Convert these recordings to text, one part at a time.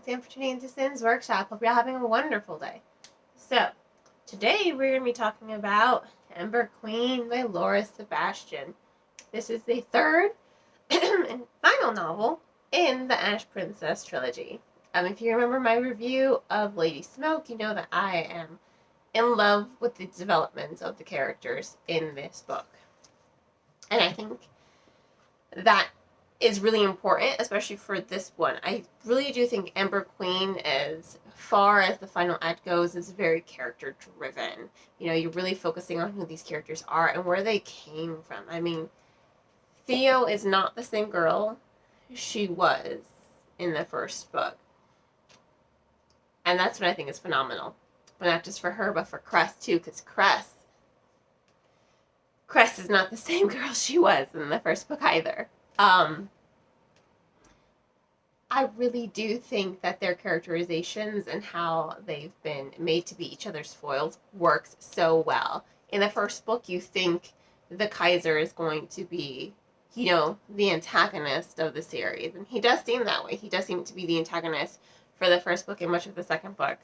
Sam for today into Sin's Workshop. Hope you're having a wonderful day. So, today we're going to be talking about Ember Queen by Laura Sebastian. This is the third and final novel in the Ash Princess Trilogy. If you remember my review of Lady Smoke, you know that I am in love with the development of the characters in this book. And I think that is really important, especially for this one. I really do think Ember Queen, as far as the final act goes, is very character driven. You know, you're really focusing on who these characters are and where they came from. I mean, Theo is not the same girl she was in the first book. And that's what I think is phenomenal. But not just for her, but for Cress too, because Cress is not the same girl she was in the first book either. I really do think that their characterizations and how they've been made to be each other's foils works so well. In the first book, you think the Kaiser is going to be, you know, the antagonist of the series. And he does seem that way. He does seem to be the antagonist for the first book and much of the second book.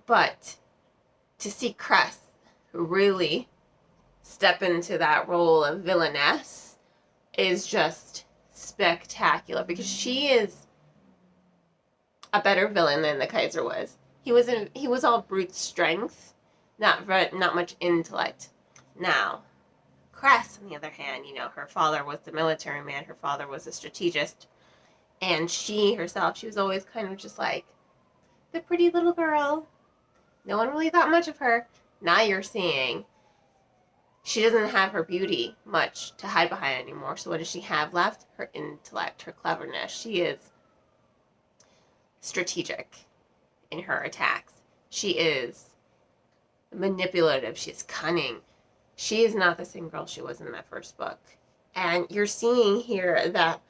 But to see Cress really step into that role of villainess is just spectacular, because she is a better villain than the Kaiser was. He was all brute strength, not much intellect. Now, Cress, on the other hand, you know, her father was the military man, her father was a strategist, and she herself, she was always kind of just like the pretty little girl. No one really thought much of her. Now you're seeing she doesn't have her beauty much to hide behind anymore. So what does she have left? Her intellect, her cleverness. She is strategic in her attacks. She is manipulative. She's cunning. She is not the same girl she was in that first book. And you're seeing here that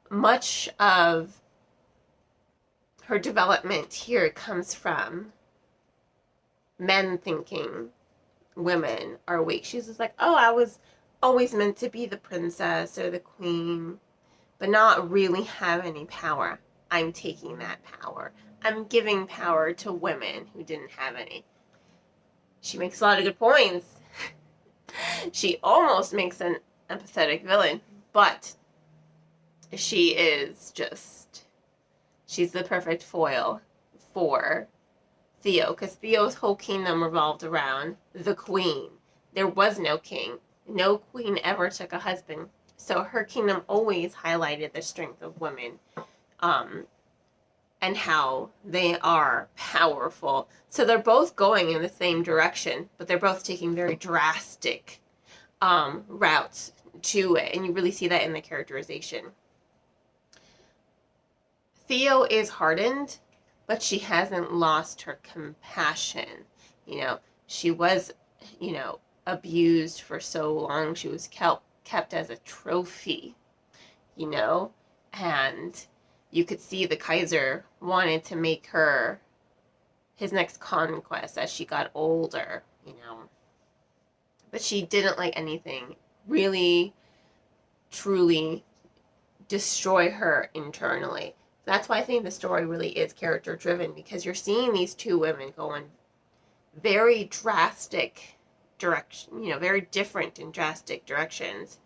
much of her development here comes from men thinking women are weak. She's just like, oh, I was always meant to be the princess or the queen, but not really have any power. I'm taking that power. I'm giving power to women who didn't have any. She makes a lot of good points. She almost makes an empathetic villain, but she's the perfect foil for Theo, because Theo's whole kingdom revolved around the queen. There was no king. No queen ever took a husband. So her kingdom always highlighted the strength of women, and how they are powerful. So they're both going in the same direction, but they're both taking very drastic routes to it. And you really see that in the characterization. Theo is hardened, but she hasn't lost her compassion. You know, she was, you know, abused for so long. She was kept as a trophy, you know, and you could see the Kaiser wanted to make her his next conquest as she got older, you know. But she didn't like anything really, truly destroy her internally. That's why I think the story really is character driven, because you're seeing these two women go in very drastic direction, you know, very different and drastic directions,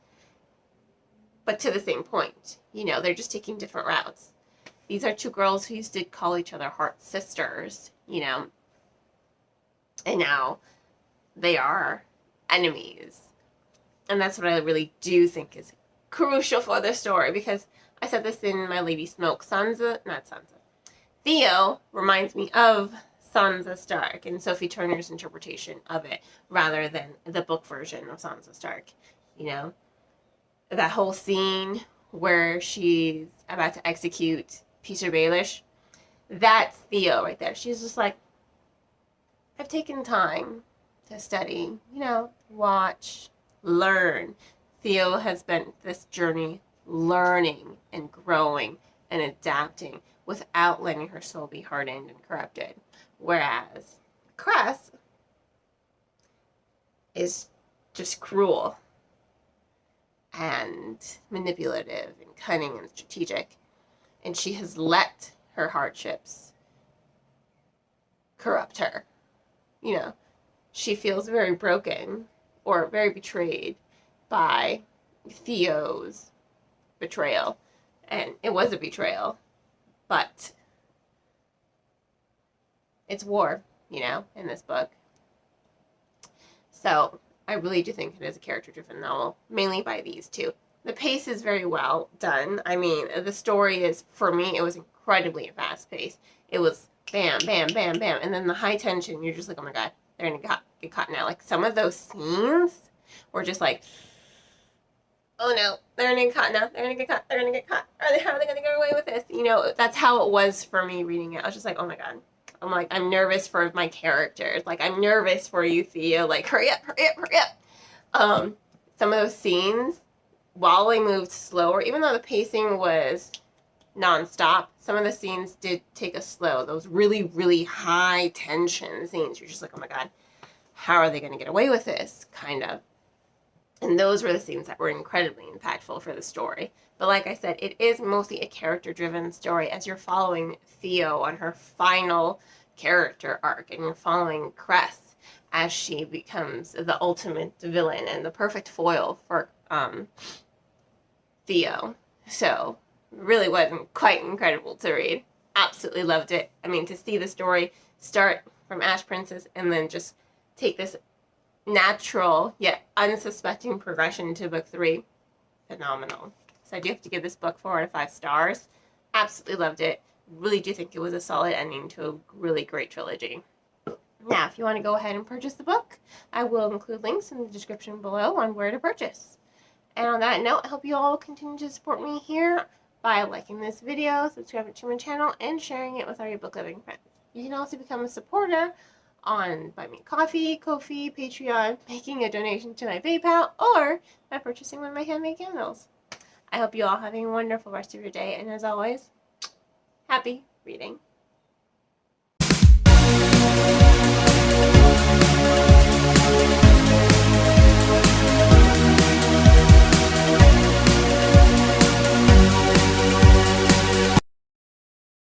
but to the same point. You know, they're just taking different routes. These are two girls who used to call each other heart sisters, you know, and now they are enemies. And that's what I really do think is crucial for the story, because I said this in my Lady Smoke. Theo reminds me of Sansa Stark and Sophie Turner's interpretation of it, rather than the book version of Sansa Stark. You know, that whole scene where she's about to execute Peter Baelish, that's Theo right there. She's just like, I've taken time to study, you know, watch, learn. Theo has spent this journey learning and growing and adapting without letting her soul be hardened and corrupted. Whereas Cress is just cruel and manipulative and cunning and strategic. and she has let her hardships corrupt her. You know, she feels very broken or very betrayed by Theo's betrayal. And it was a betrayal, but it's war, you know, in this book. So I really do think it is a character-driven novel, mainly by these two. The pace is very well done. I mean, the story is, for me, it was incredibly fast-paced. It was bam, bam, bam, bam, and then the high tension, you're just like, oh my god, they're gonna get caught now. Like, some of those scenes were just like, oh no, they're gonna get caught now. They're gonna get caught. They're gonna get caught. How are they gonna get away with this? You know, that's how it was for me reading it. I was just like, oh my god. I'm like, I'm nervous for my characters. Like, I'm nervous for you, Theo. Like, hurry up, hurry up, hurry up. Some of those scenes, while they moved slower, even though the pacing was nonstop, some of the scenes did take a slow. Those really, really high tension scenes. You're just like, oh my god, how are they going to get away with this? Kind of. And those were the scenes that were incredibly impactful for the story. But like I said, it is mostly a character-driven story as you're following Theo on her final character arc, and you're following Cress as she becomes the ultimate villain and the perfect foil for Theo. So, it really was quite incredible to read. Absolutely loved it. I mean, to see the story start from Ash Princess and then just take this natural yet unsuspecting progression to book 3, phenomenal. So I do have to give this book 4 out of 5 stars. Absolutely loved it. Really do think it was a solid ending to a really great trilogy. Now, if you want to go ahead and purchase the book, I will include links in the description below on where to purchase. And on that note, I hope you all continue to support me here by liking this video, subscribing to my channel, and sharing it with all your book-loving friends. You can also become a supporter on Buy Me Coffee, Ko-fi, Patreon, making a donation to my PayPal, or by purchasing one of my handmade candles. I hope you all have a wonderful rest of your day, and as always, happy reading.